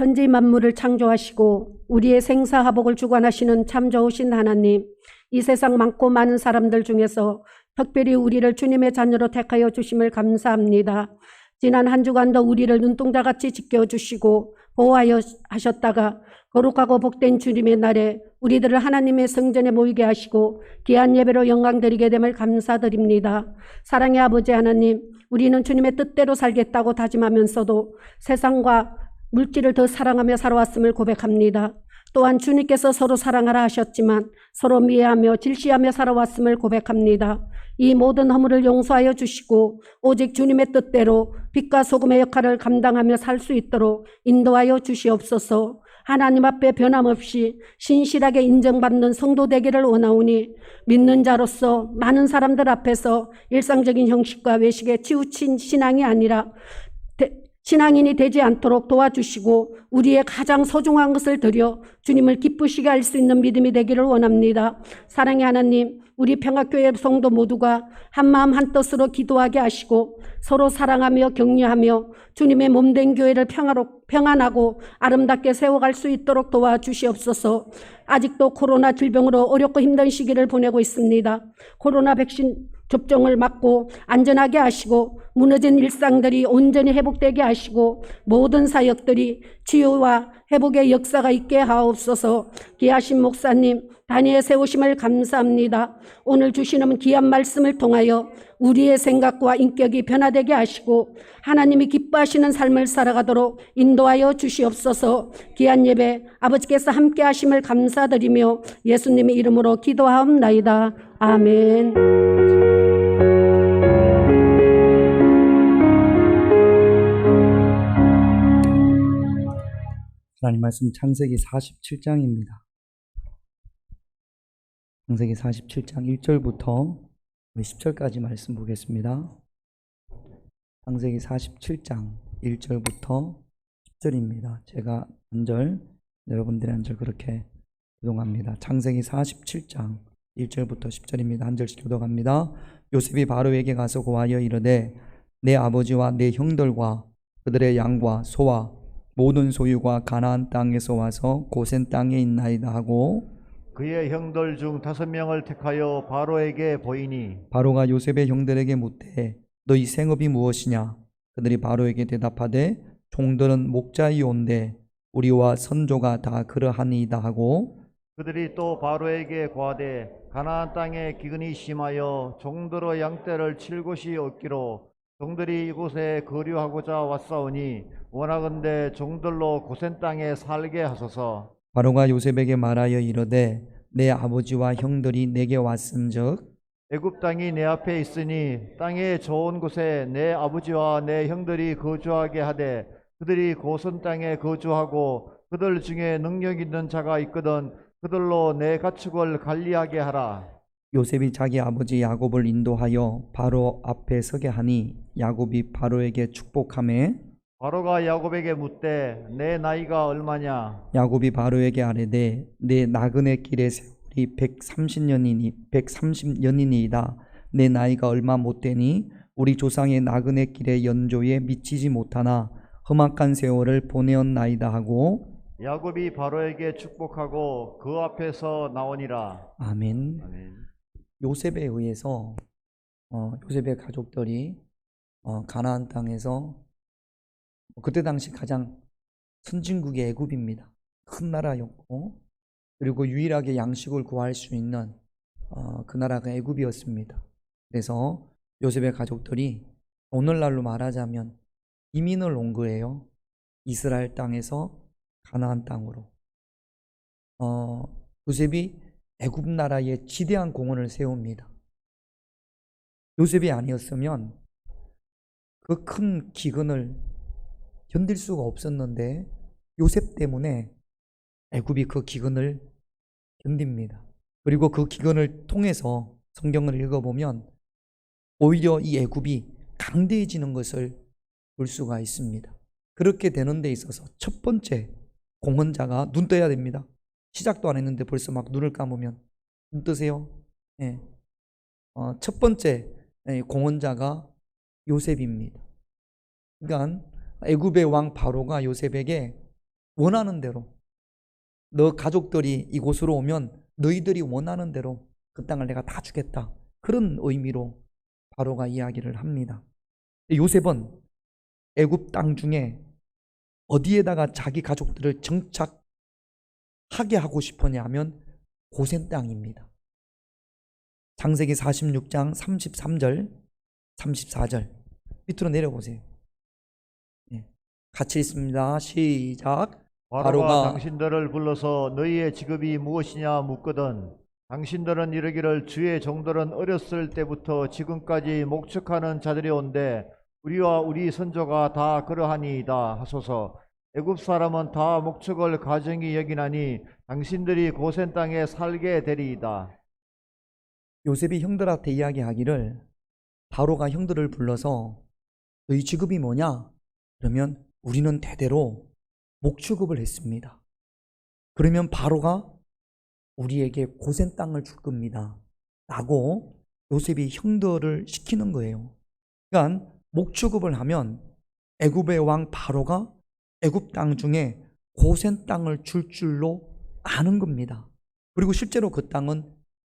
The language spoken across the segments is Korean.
천지 만물을 창조하시고 우리의 생사화복을 주관하시는 참 좋으신 하나님, 이 세상 많고 많은 사람들 중에서 특별히 우리를 주님의 자녀로 택하여 주심을 감사합니다. 지난 한 주간도 우리를 눈동자같이 지켜주시고 보호하여 하셨다가 거룩하고 복된 주님의 날에 우리들을 하나님의 성전에 모이게 하시고 귀한 예배로 영광 드리게 됨을 감사드립니다. 사랑의 아버지 하나님, 우리는 주님의 뜻대로 살겠다고 다짐하면서도 세상과 물질을 더 사랑하며 살아왔음을 고백합니다. 또한 주님께서 서로 사랑하라 하셨지만 서로 미해하며 질시하며 살아왔음을 고백합니다. 이 모든 허물을 용서하여 주시고 오직 주님의 뜻대로 빛과 소금의 역할을 감당하며 살 수 있도록 인도하여 주시옵소서. 하나님 앞에 변함없이 신실하게 인정받는 성도 되기를 원하오니 믿는 자로서 많은 사람들 앞에서 일상적인 형식과 외식에 치우친 신앙이 아니라 신앙인이 되지 않도록 도와주시고 우리의 가장 소중한 것을 드려 주님을 기쁘시게 할 수 있는 믿음이 되기를 원합니다. 사랑의 하나님, 우리 평화교회 성도 모두가 한마음 한뜻으로 기도하게 하시고 서로 사랑하며 격려하며 주님의 몸된 교회를 평안하고 아름답게 세워갈 수 있도록 도와주시옵소서. 아직도 코로나 질병으로 어렵고 힘든 시기를 보내고 있습니다. 코로나 백신 접종을 막고 안전하게 하시고 무너진 일상들이 온전히 회복되게 하시고 모든 사역들이 치유와 회복의 역사가 있게 하옵소서. 귀하신 목사님 단위에 세우심을 감사합니다. 오늘 주시는 귀한 말씀을 통하여 우리의 생각과 인격이 변화되게 하시고 하나님이 기뻐하시는 삶을 살아가도록 인도하여 주시옵소서. 귀한 예배 아버지께서 함께 하심을 감사드리며 예수님의 이름으로 기도하옵나이다. 아멘. 하나님 말씀 창세기 47장입니다. 창세기 47장 1절부터 10절까지 말씀 보겠습니다. 창세기 47장 1절부터 10절입니다. 제가 한 절, 여러분들이 한 절 그렇게 교독합니다. 창세기 47장 1절부터 10절입니다. 한 절씩 교독합니다. 요셉이 바로에게 가서 고하여 이르되 내 아버지와 내 형들과 그들의 양과 소와 모든 소유가 가나안 땅에서 와서 고센 땅에 있나이다 하고 그의 형들 중 5명을 택하여 바로에게 보이니 바로가 요셉의 형들에게 묻되 너희 생업이 무엇이냐? 그들이 바로에게 대답하되 종들은 목자이온데 우리와 선조가 다 그러하니이다 하고 그들이 또 바로에게 고하되 가나안 땅에 기근이 심하여 종들의 양떼를 칠 곳이 없기로 종들이 이곳에 거류하고자 왔사오니 원하건대 종들로 고센 땅에 살게 하소서. 바로가 요셉에게 말하여 이르되 내 아버지와 형들이 내게 왔은즉 애굽 땅이 내 앞에 있으니 땅의 좋은 곳에 내 아버지와 내 형들이 거주하게 하되 그들이 고센 땅에 거주하고 그들 중에 능력 있는 자가 있거든 그들로 내 가축을 관리하게 하라. 요셉이 자기 아버지 야곱을 인도하여 바로 앞에 서게 하니 야곱이 바로에게 축복하매 바로가 야곱에게 묻되 내 나이가 얼마냐? 야곱이 바로에게 아뢰되 내 나그네 길의 세월이 130년이니이다. 내 나이가 얼마 못되니 우리 조상의 나그네 길의 연조에 미치지 못하나 험악한 세월을 보내었나이다 하고 야곱이 바로에게 축복하고 그 앞에서 나오니라. 아멘. 아멘. 요셉에 의해서 요셉의 가족들이 가나안 땅에서 그때 당시 가장 선진국의 애굽입니다. 큰 나라였고 그리고 유일하게 양식을 구할 수 있는 그 나라가 애굽이었습니다. 그래서 요셉의 가족들이 오늘날로 말하자면 이민을 온 거예요. 이스라엘 땅에서 가나안 땅으로. 요셉이 애굽 나라에 지대한 공헌을 세웁니다. 요셉이 아니었으면 그 큰 기근을 견딜 수가 없었는데 요셉 때문에 애굽이 그 기근을 견딥니다. 그리고 그 기근을 통해서 성경을 읽어보면 오히려 이 애굽이 강대해지는 것을 볼 수가 있습니다. 그렇게 되는 데 있어서 첫 번째 공헌자가 눈 떠야 됩니다. 시작도 안 했는데 벌써 막 눈을 감으면 눈 뜨세요? 예. 첫 번째 공헌자가 요셉입니다. 그러니까 애굽의 왕 바로가 요셉에게 원하는 대로, 너 가족들이 이곳으로 오면 너희들이 원하는 대로 그 땅을 내가 다 주겠다. 그런 의미로 바로가 이야기를 합니다. 요셉은 애굽 땅 중에 어디에다가 자기 가족들을 정착하게 하고 싶었냐 하면 고센 땅입니다. 창세기 46장 33절 34절 밑으로 내려보세요. 같이 있습니다. 시작. 바로가 당신들을 불러서 너희의 직업이 무엇이냐 묻거든 당신들은 이르기를 주의 종들은 어렸을 때부터 지금까지 목축하는 자들이 온데 우리와 우리 선조가 다 그러하니이다 하소서. 애굽 사람은 다 목축을 가증히 여기나니 당신들이 고센 땅에 살게 되리이다. 요셉이 형들한테 이야기하기를 바로가 형들을 불러서 너희 직업이 뭐냐? 그러면 우리는 대대로 목축업을 했습니다. 그러면 바로가 우리에게 고센 땅을 줄 겁니다. 라고 요셉이 형들을 시키는 거예요. 그러니까 목축업을 하면 애굽의 왕 바로가 애굽 땅 중에 고센 땅을 줄 줄로 아는 겁니다. 그리고 실제로 그 땅은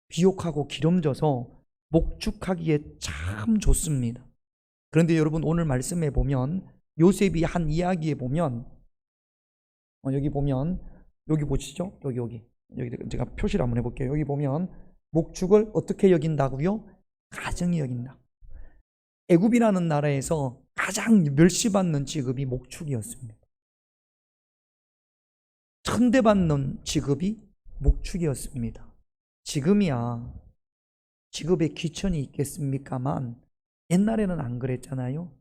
비옥하고 기름져서 목축하기에 참 좋습니다. 그런데 여러분 오늘 말씀에 보면 요셉이 한 이야기에 보면 여기 보면 여기 보시죠? 여기 제가 표시를 한번 해볼게요. 여기 보면 목축을 어떻게 여긴다고요? 가증히 여긴다. 애굽이라는 나라에서 가장 멸시받는 직업이 목축이었습니다. 천대받는 직업이 목축이었습니다. 지금이야 직업에 귀천이 있겠습니까만 옛날에는 안 그랬잖아요.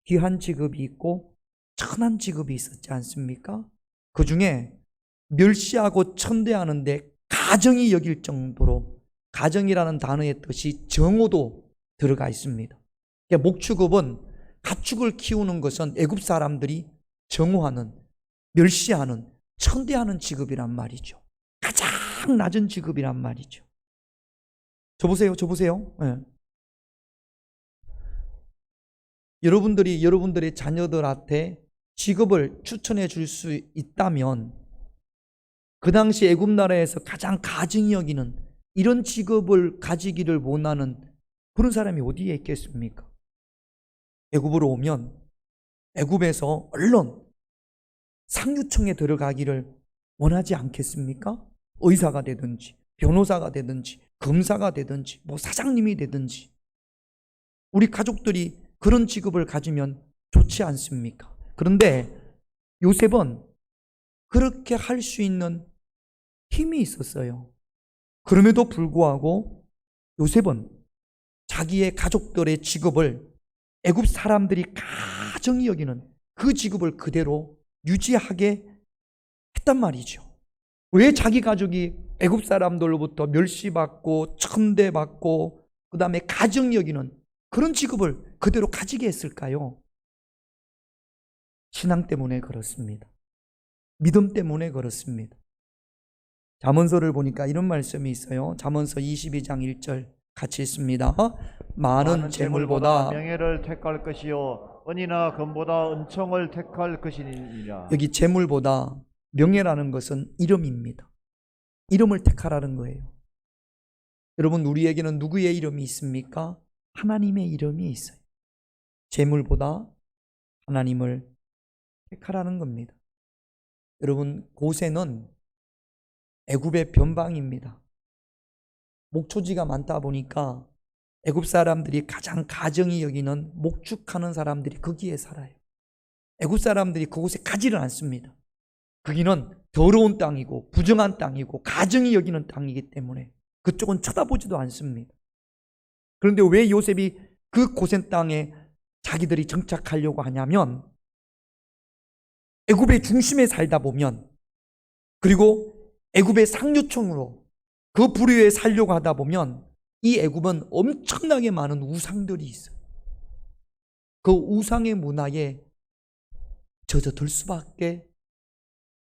귀한 직업이 있고 천한 직업이 있었지 않습니까? 그 중에 멸시하고 천대하는데 가정이 여길 정도로 가정이라는 단어의 뜻이 정오도 들어가 있습니다. 그러니까 목축업은 가축을 키우는 것은 애굽 사람들이 정오하는 멸시하는 천대하는 직업이란 말이죠. 가장 낮은 직업이란 말이죠. 저 보세요. 네. 여러분들의 자녀들한테 직업을 추천해 줄 수 있다면 그 당시 애굽 나라에서 가장 가증히 여기는 이런 직업을 가지기를 원하는 그런 사람이 어디에 있겠습니까? 애굽으로 오면 애굽에서 얼른 상류층에 들어가기를 원하지 않겠습니까? 의사가 되든지 변호사가 되든지 검사가 되든지 뭐 사장님이 되든지 우리 가족들이 그런 직업을 가지면 좋지 않습니까? 그런데 요셉은 그렇게 할 수 있는 힘이 있었어요. 그럼에도 불구하고 요셉은 자기의 가족들의 직업을 애굽 사람들이 가증히 여기는 그 직업을 그대로 유지하게 했단 말이죠. 왜 자기 가족이 애굽 사람들로부터 멸시받고 천대받고 그 다음에 가증히 여기는 그런 직업을 그대로 가지게 했을까요? 신앙 때문에 그렇습니다. 믿음 때문에 그렇습니다. 잠언서를 보니까 이런 말씀이 있어요. 잠언서 22장 1절 같이 있습니다. 많은 재물보다 명예를 택할 것이요 은이나 금보다 은총을 택할 것이니라. 여기 재물보다 명예라는 것은 이름입니다. 이름을 택하라는 거예요. 여러분 우리에게는 누구의 이름이 있습니까? 하나님의 이름이 있어요. 재물보다 하나님을 택하라는 겁니다. 여러분 고센은 애굽의 변방입니다. 목초지가 많다 보니까 애굽 사람들이 가장 가정히 여기는 목축하는 사람들이 거기에 살아요. 애굽 사람들이 그곳에 가지를 않습니다. 거기는 더러운 땅이고 부정한 땅이고 가정히 여기는 땅이기 때문에 그쪽은 쳐다보지도 않습니다. 그런데 왜 요셉이 그 고센 땅에 자기들이 정착하려고 하냐면 애굽의 중심에 살다 보면 그리고 애굽의 상류층으로 그 부류에 살려고 하다 보면 이 애굽은 엄청나게 많은 우상들이 있어요. 그 우상의 문화에 젖어들 수밖에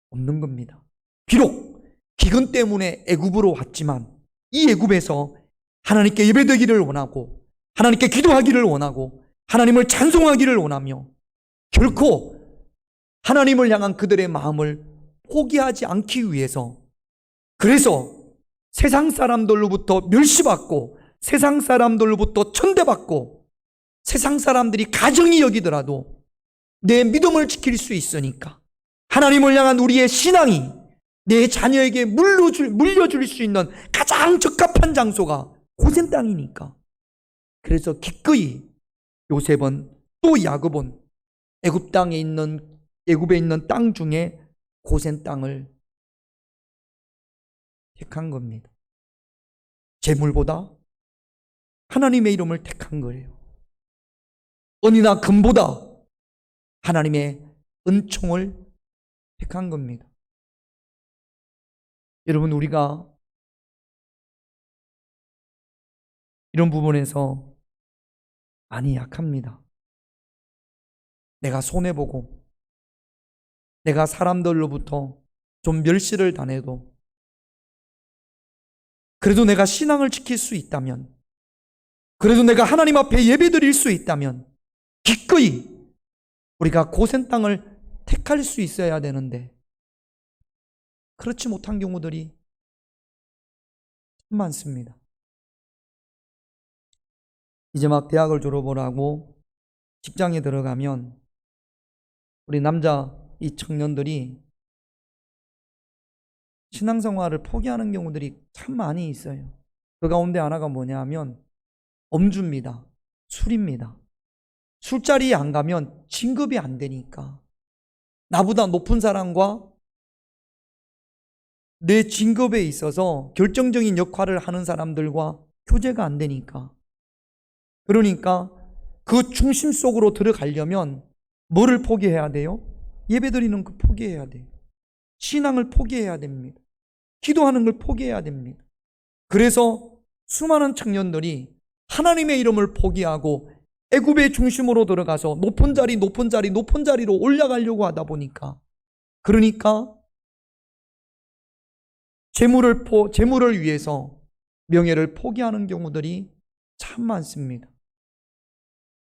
없는 겁니다. 비록 기근 때문에 애굽으로 왔지만 이 애굽에서 하나님께 예배드리기를 원하고 하나님께 기도하기를 원하고 하나님을 찬송하기를 원하며 결코 하나님을 향한 그들의 마음을 포기하지 않기 위해서, 그래서 세상 사람들로부터 멸시받고 세상 사람들로부터 천대받고 세상 사람들이 가정이 여기더라도 내 믿음을 지킬 수 있으니까, 하나님을 향한 우리의 신앙이 내 자녀에게 물려줄 수 있는 가장 적합한 장소가 고센 땅이니까, 그래서 기꺼이 요셉은 또 야곱은 애굽에 있는 땅 중에 고센 땅을 택한 겁니다. 재물보다 하나님의 이름을 택한 거예요. 은이나 금보다 하나님의 은총을 택한 겁니다. 여러분, 우리가 이런 부분에서 많이 약합니다. 내가 손해보고 내가 사람들로부터 좀 멸시를 당해도 그래도 내가 신앙을 지킬 수 있다면, 그래도 내가 하나님 앞에 예배드릴 수 있다면 기꺼이 우리가 고센 땅을 택할 수 있어야 되는데, 그렇지 못한 경우들이 많습니다. 이제 막 대학을 졸업을 하고 직장에 들어가면 우리 남자 이 청년들이 신앙생활을 포기하는 경우들이 참 많이 있어요. 그 가운데 하나가 뭐냐 하면 엄주입니다. 술입니다. 술자리에 안 가면 진급이 안 되니까, 나보다 높은 사람과 내 진급에 있어서 결정적인 역할을 하는 사람들과 교제가 안 되니까, 그러니까 그 중심 속으로 들어가려면 뭐를 포기해야 돼요? 예배드리는 거 포기해야 돼요. 신앙을 포기해야 됩니다. 기도하는 걸 포기해야 됩니다. 그래서 수많은 청년들이 하나님의 이름을 포기하고 애굽의 중심으로 들어가서 높은 자리로 올라가려고 하다 보니까, 그러니까 재물을 위해서 명예를 포기하는 경우들이 참 많습니다.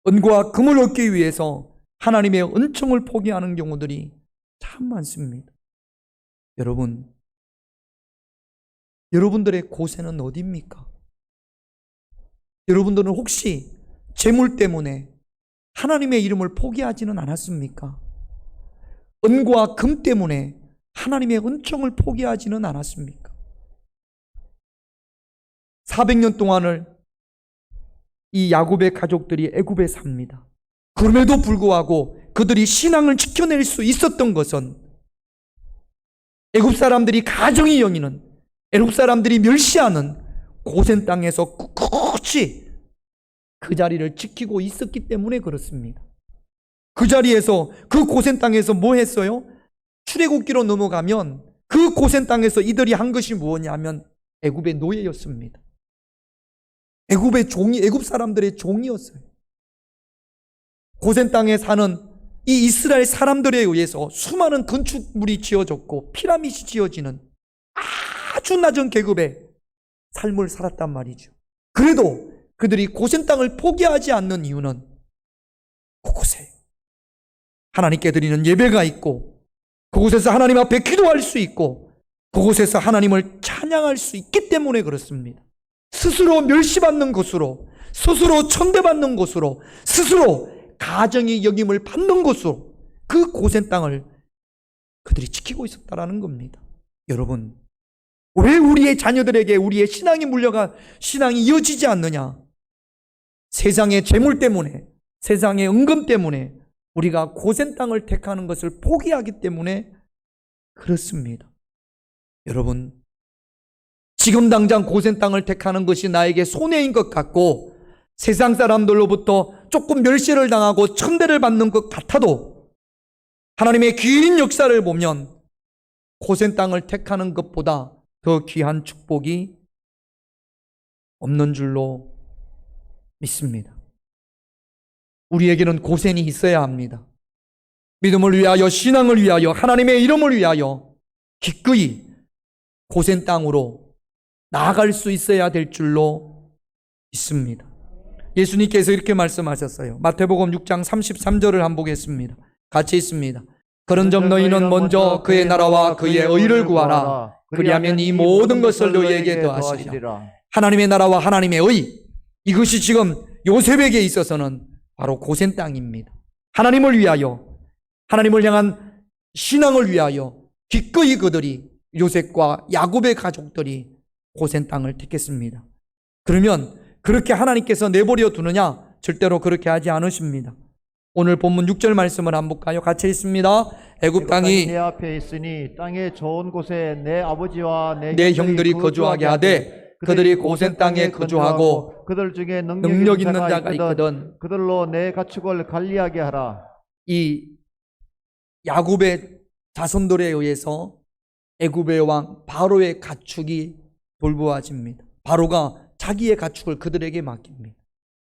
은과 금을 얻기 위해서 하나님의 은총을 포기하는 경우들이 참 많습니다. 여러분들의 고세는 어디입니까? 여러분들은 혹시 재물 때문에 하나님의 이름을 포기하지는 않았습니까? 은과 금 때문에 하나님의 은총을 포기하지는 않았습니까? 400년 동안을 이 야곱의 가족들이 애굽에 삽니다. 그럼에도 불구하고 그들이 신앙을 지켜낼 수 있었던 것은 애굽 사람들이 가정이 여기는, 애굽 사람들이 멸시하는 고센 땅에서 꿋꿋이 그 자리를 지키고 있었기 때문에 그렇습니다. 그 자리에서, 그 고센 땅에서 뭐 했어요? 출애굽기로 넘어가면 그 고센 땅에서 이들이 한 것이 무엇이냐면 애굽의 노예였습니다. 애굽 사람들의 종이었어요. 고센 땅에 사는 이 이스라엘 사람들에 의해서 수많은 건축물이 지어졌고 피라밋이 지어지는 아주 낮은 계급의 삶을 살았단 말이죠. 그래도 그들이 고센 땅을 포기하지 않는 이유는 그곳에 하나님께 드리는 예배가 있고, 그곳에서 하나님 앞에 기도할 수 있고, 그곳에서 하나님을 찬양할 수 있기 때문에 그렇습니다. 스스로 멸시받는 곳으로, 스스로 천대받는 곳으로, 스스로 가정의 여김을 받는 곳으로 그 고센 땅을 그들이 지키고 있었다라는 겁니다. 여러분, 왜 우리의 자녀들에게 우리의 신앙이 이어지지 않느냐? 세상의 재물 때문에, 세상의 은금 때문에 우리가 고센 땅을 택하는 것을 포기하기 때문에 그렇습니다. 여러분, 지금 당장 고센 땅을 택하는 것이 나에게 손해인 것 같고 세상 사람들로부터 조금 멸시를 당하고 천대를 받는 것 같아도, 하나님의 긴 역사를 보면 고센 땅을 택하는 것보다 더 귀한 축복이 없는 줄로 믿습니다. 우리에게는 고센이 있어야 합니다. 믿음을 위하여, 신앙을 위하여, 하나님의 이름을 위하여 기꺼이 고센 땅으로 나아갈 수 있어야 될 줄로 믿습니다. 예수님께서 이렇게 말씀하셨어요. 마태복음 6장 33절을 한번 보겠습니다. 같이 있습니다. 그런즉 너희는 먼저 그의 나라와 그의 의를 구하라. 그리하면 이 모든 것을 너희에게 더하시리라. 하나님의 나라와 하나님의 의, 이것이 지금 요셉에게 있어서는 바로 고센 땅입니다. 하나님을 위하여, 하나님을 향한 신앙을 위하여 기꺼이 그들이, 요셉과 야곱의 가족들이 고센 땅을 택했습니다. 그러면 그렇게 하나님께서 내버려 두느냐? 절대로 그렇게 하지 않으십니다. 오늘 본문 6절 말씀을 한번 볼까요? 같이 읽습니다. 애굽 땅이 내 앞에 있으니 땅의 좋은 곳에 내 아버지와 내 형들이 거주하게 하되 그들이 고센 땅에 거주하고 그들 중에 능력 있는 자가 있거든. 그들로 내 가축을 관리하게 하라. 이 야곱의 자손들에 의해서 애굽의 왕 바로의 가축이 돌보아집니다. 바로가 자기의 가축을 그들에게 맡깁니다.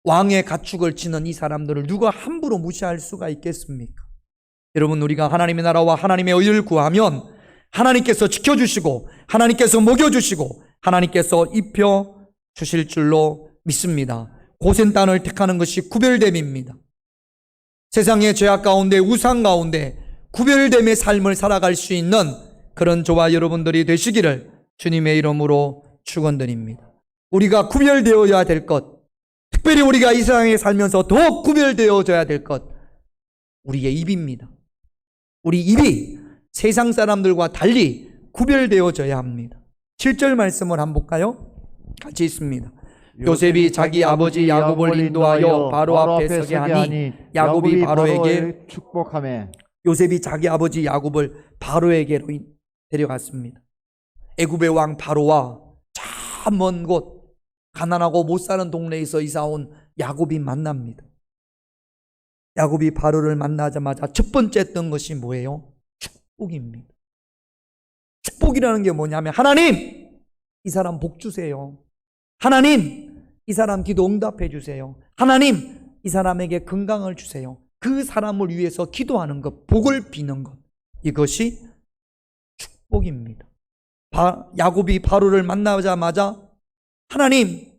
왕의 가축을 지는 이 사람들을 누가 함부로 무시할 수가 있겠습니까? 여러분, 우리가 하나님의 나라와 하나님의 의를 구하면 하나님께서 지켜주시고 하나님께서 먹여주시고 하나님께서 입혀주실 줄로 믿습니다. 고센 땅을 택하는 것이 구별됨입니다. 세상의 죄악 가운데, 우상 가운데 구별됨의 삶을 살아갈 수 있는 그런 저와 여러분들이 되시기를 주님의 이름으로 축원드립니다. 우리가 구별되어야 될 것, 특별히 우리가 이 세상에 살면서 더욱 구별되어져야 될 것, 우리의 입입니다. 우리 입이 세상 사람들과 달리 구별되어져야 합니다. 7절 말씀을 한번 볼까요? 같이 있습니다. 요셉이 자기 아버지 야곱을 인도하여 바로 앞에 서게 하니 야곱이 바로에게 축복하며. 요셉이 자기 아버지 야곱을 바로에게로 데려갔습니다. 애굽의 왕 바로와 저 먼 곳 가난하고 못 사는 동네에서 이사온 야곱이 만납니다. 야곱이 바로를 만나자마자 첫 번째 했던 것이 뭐예요? 축복입니다. 축복이라는 게 뭐냐면, 하나님, 이 사람 복 주세요. 하나님, 이 사람 기도 응답해 주세요. 하나님, 이 사람에게 건강을 주세요. 그 사람을 위해서 기도하는 것, 복을 비는 것, 이것이 축복입니다. 야곱이 바로를 만나자마자 하나님,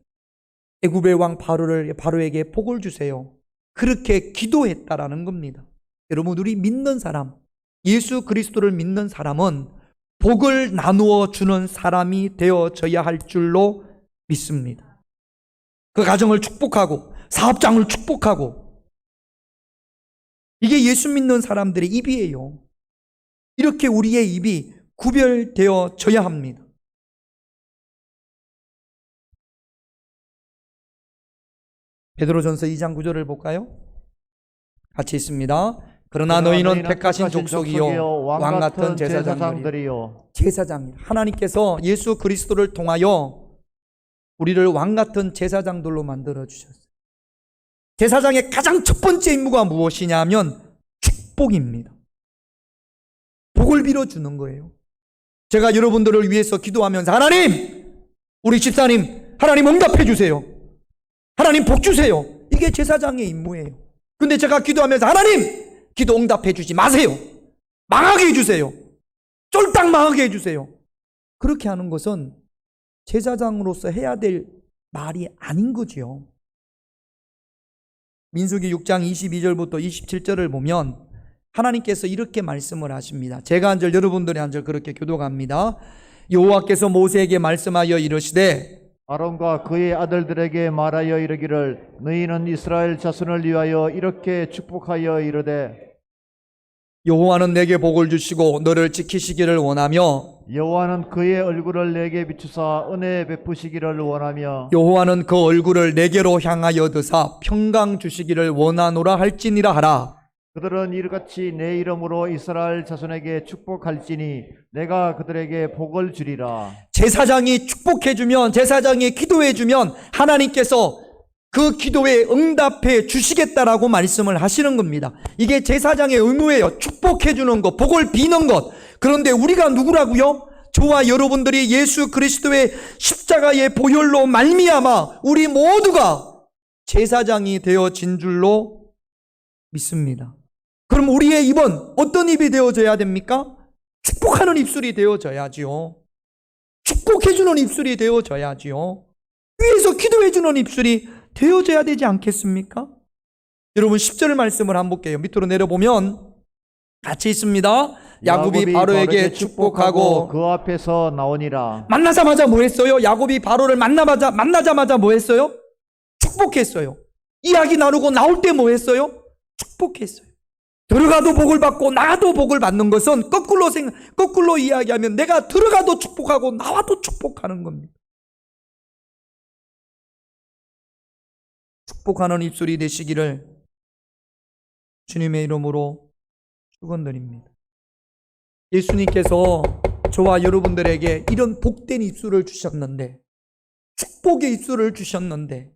애굽의 왕 바로에게 복을 주세요. 그렇게 기도했다라는 겁니다. 여러분, 우리 믿는 사람, 예수 그리스도를 믿는 사람은 복을 나누어 주는 사람이 되어져야 할 줄로 믿습니다. 그 가정을 축복하고 사업장을 축복하고, 이게 예수 믿는 사람들의 입이에요. 이렇게 우리의 입이 구별되어져야 합니다. 베드로전서 2장 9절을 볼까요? 같이 있습니다. 그러나 너희는 택하신 족속이요 왕같은 제사장들이요. 제사장, 하나님께서 예수 그리스도를 통하여 우리를 왕같은 제사장들로 만들어 주셨어요. 제사장의 가장 첫 번째 임무가 무엇이냐면 축복입니다. 복을 빌어주는 거예요. 제가 여러분들을 위해서 기도하면서, 하나님, 우리 집사님, 하나님 응답해 주세요. 하나님 복 주세요. 이게 제사장의 임무예요. 근데 제가 기도하면서, 하나님, 기도 응답해 주지 마세요. 망하게 해주세요. 쫄딱 망하게 해주세요. 그렇게 하는 것은 제사장으로서 해야 될 말이 아닌 거지요. 민수기 6장 22절부터 27절을 보면 하나님께서 이렇게 말씀을 하십니다. 제가 한 절, 여러분들이 한 절 그렇게 교독합니다. 여호와께서 모세에게 말씀하여 이르시되 아론과 그의 아들들에게 말하여 이르기를 너희는 이스라엘 자손을 위하여 이렇게 축복하여 이르되 여호와는 내게 복을 주시고 너를 지키시기를 원하며 여호와는 그의 얼굴을 내게 비추사 은혜 베푸시기를 원하며 여호와는 그 얼굴을 내게로 향하여 드사 평강 주시기를 원하노라 할지니라 하라. 그들은 이같이 내 이름으로 이스라엘 자손에게 축복할지니 내가 그들에게 복을 주리라. 제사장이 축복해주면, 제사장이 기도해주면 하나님께서 그 기도에 응답해 주시겠다라고 말씀을 하시는 겁니다. 이게 제사장의 의무예요. 축복해주는 것, 복을 비는 것. 그런데 우리가 누구라고요? 저와 여러분들이 예수 그리스도의 십자가의 보혈로 말미암아 우리 모두가 제사장이 되어진 줄로 믿습니다. 그럼 우리의 입은 어떤 입이 되어져야 됩니까? 축복하는 입술이 되어져야지요. 축복해주는 입술이 되어져야지요. 위에서 기도해주는 입술이 되어져야 되지 않겠습니까? 여러분 10절 말씀을 한번 볼게요. 밑으로 내려보면 같이 있습니다. 야곱이 바로에게 축복하고 그 앞에서 나오니라. 만나자마자 뭐 했어요? 야곱이 바로를 만나자마자 뭐 했어요? 축복했어요. 이야기 나누고 나올 때 뭐 했어요? 축복했어요. 들어가도 복을 받고 나가도 복을 받는 것은 거꾸로 이야기하면 내가 들어가도 축복하고 나와도 축복하는 겁니다. 축복하는 입술이 되시기를 주님의 이름으로 축원드립니다. 예수님께서 저와 여러분들에게 이런 복된 입술을 주셨는데, 축복의 입술을 주셨는데,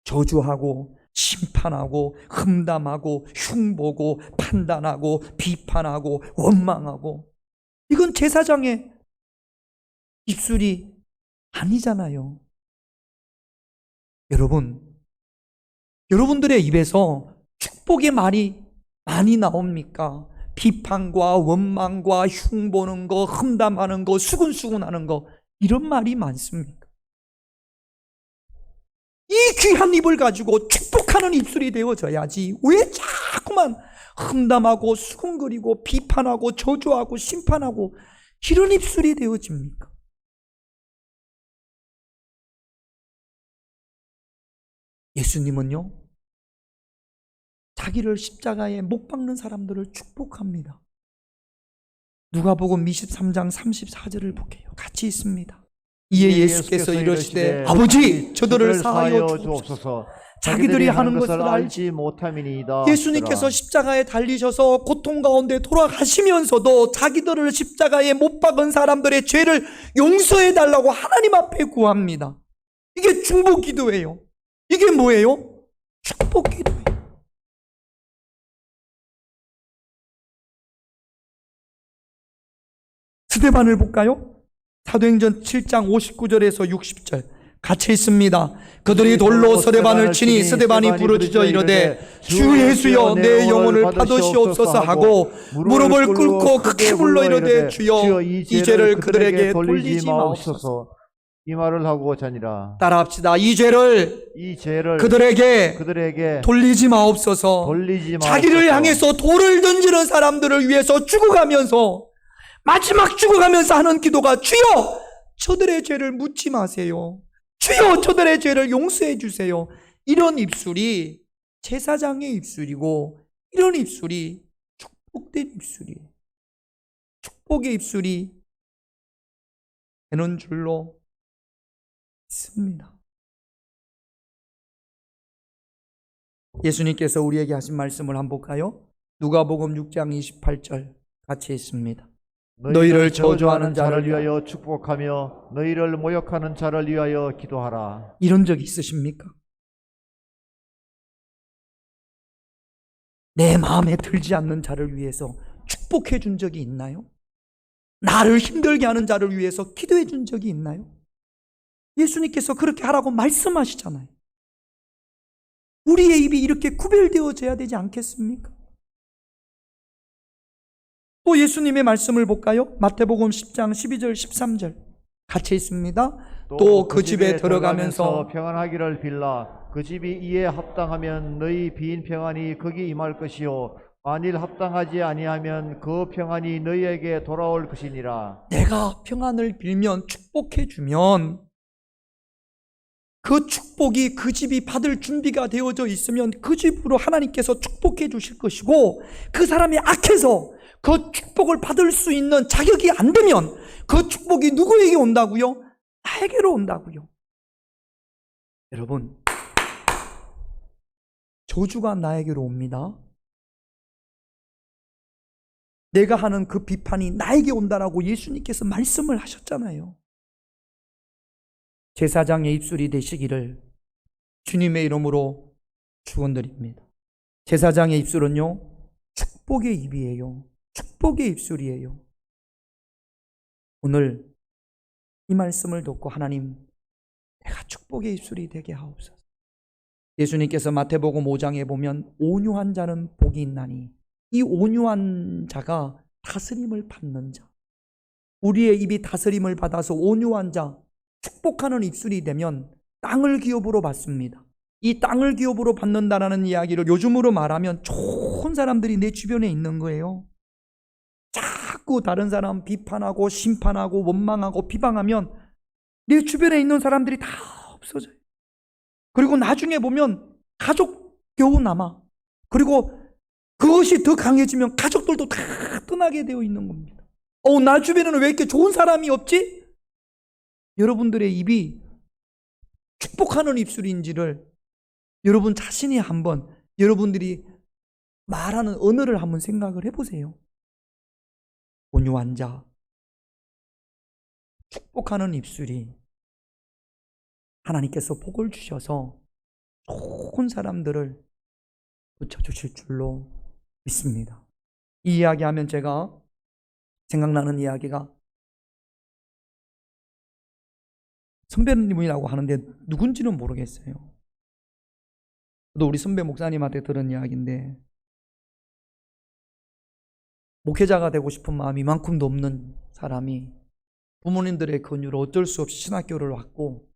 저주하고 심판하고 험담하고 흉보고 판단하고 비판하고 원망하고, 이건 제사장의 입술이 아니잖아요. 여러분들의 입에서 축복의 말이 많이 나옵니까? 비판과 원망과 흉보는 거, 험담하는 거, 수근수근하는 거, 이런 말이 많습니까? 이 귀한 입을 가지고 축복하는 입술이 되어져야지 왜 자꾸만 험담하고 수근거리고 비판하고 저주하고 심판하고 이런 입술이 되어집니까? 예수님은요, 자기를 십자가에 못 박는 사람들을 축복합니다. 누가복음 23장 34절을 볼게요. 같이 있습니다. 이에 예수께서 이르시되 아버지 저들을 사하여 주옵소서. 자기들이 하는 것을 알지 못함이니이다. 예수님께서 십자가에 달리셔서 고통 가운데 돌아가시면서도 자기들을 십자가에 못 박은 사람들의 죄를 용서해 달라고 하나님 앞에 구합니다. 이게 중보 기도예요. 이게 뭐예요? 축복 기도예요. 스데반을 볼까요? 사도행전 7장 59절에서 60절 같이 있습니다. 그들이 돌로 스데반을 치니 스데반이 부르짖어 이르되 주 예수여 내 영혼을 받으시옵소서 하고 무릎을 꿇고 크게 불러 이르되 주여 이 죄를 그들에게 돌리지 마옵소서. 이 말을 하고 자니라. 따라합시다. 이 죄를 그들에게 돌리지 마옵소서. 자기를 향해서 돌을 던지는 사람들을 위해서 죽어가면서 마지막 죽어가면서 하는 기도가 주여 저들의 죄를 묻지 마세요. 주여 저들의 죄를 용서해 주세요. 이런 입술이 제사장의 입술이고, 이런 입술이 축복된 입술이에요. 축복의 입술이 되는 줄로 있습니다. 예수님께서 우리에게 하신 말씀을 한번 볼까요? 누가복음 6장 28절 같이 있습니다. 너희를 저주하는 자를 위하여 축복하며 너희를 모욕하는 자를 위하여 기도하라. 이런 적 있으십니까? 내 마음에 들지 않는 자를 위해서 축복해 준 적이 있나요? 나를 힘들게 하는 자를 위해서 기도해 준 적이 있나요? 예수님께서 그렇게 하라고 말씀하시잖아요. 우리의 입이 이렇게 구별되어져야 되지 않겠습니까? 또 예수님의 말씀을 볼까요? 마태복음 10장 12절 13절 같이 있습니다. 또 그 집에 들어가면서 평안하기를 빌라. 그 집이 이에 합당하면 너희 빈 평안이 거기 임할 것이요 만일 합당하지 아니하면 그 평안이 너희에게 돌아올 것이니라. 내가 평안을 빌면 축복해 주면 그 축복이 그 집이 받을 준비가 되어져 있으면 그 집으로 하나님께서 축복해 주실 것이고, 그 사람이 악해서 그 축복을 받을 수 있는 자격이 안 되면 그 축복이 누구에게 온다고요? 나에게로 온다고요. 여러분, 저주가 나에게로 옵니다. 내가 하는 그 비판이 나에게 온다라고 예수님께서 말씀을 하셨잖아요. 제사장의 입술이 되시기를 주님의 이름으로 축원드립니다. 제사장의 입술은요, 축복의 입이에요. 축복의 입술이에요. 오늘 이 말씀을 듣고 하나님, 내가 축복의 입술이 되게 하옵소서. 예수님께서 마태복음 5장에 보면 온유한 자는 복이 있나니, 이 온유한 자가 다스림을 받는 자, 우리의 입이 다스림을 받아서 온유한 자, 축복하는 입술이 되면 땅을 기업으로 받습니다. 이 땅을 기업으로 받는다라는 이야기를 요즘으로 말하면 좋은 어떤 사람들이 내 주변에 있는 거예요? 자꾸 다른 사람 비판하고 심판하고 원망하고 비방하면 내 주변에 있는 사람들이 다 없어져요. 그리고 나중에 보면 가족 겨우 남아. 그리고 그것이 더 강해지면 가족들도 다 떠나게 되어 있는 겁니다. 나 주변에는 왜 이렇게 좋은 사람이 없지? 여러분들의 입이 축복하는 입술인지를 여러분 자신이 한번, 여러분들이 말하는 언어를 한번 생각을 해보세요. 온유한 자, 축복하는 입술이 하나님께서 복을 주셔서 좋은 사람들을 붙여주실 줄로 믿습니다. 이 이야기하면 제가 생각나는 이야기가, 선배님이라고 하는데 누군지는 모르겠어요. 저도 우리 선배 목사님한테 들은 이야기인데, 목회자가 되고 싶은 마음이 이만큼도 없는 사람이 부모님들의 권유로 어쩔 수 없이 신학교를 왔고,